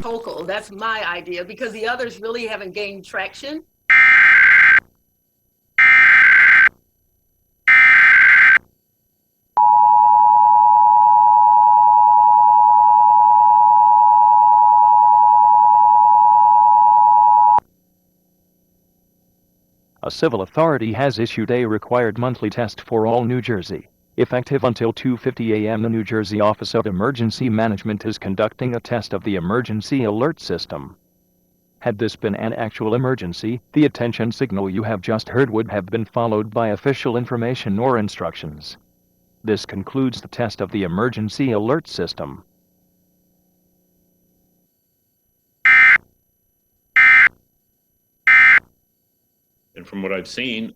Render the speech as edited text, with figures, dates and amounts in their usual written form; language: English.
Focal. That's my idea because the others really haven't gained traction. A civil authority has issued a required monthly test for all New Jersey. Effective until 2:50 a.m., the New Jersey Office of Emergency Management is conducting a test of the emergency alert system. Had this been an actual emergency, the attention signal you have just heard would have been followed by official information or instructions. This concludes the test of the emergency alert system. And from what I've seen,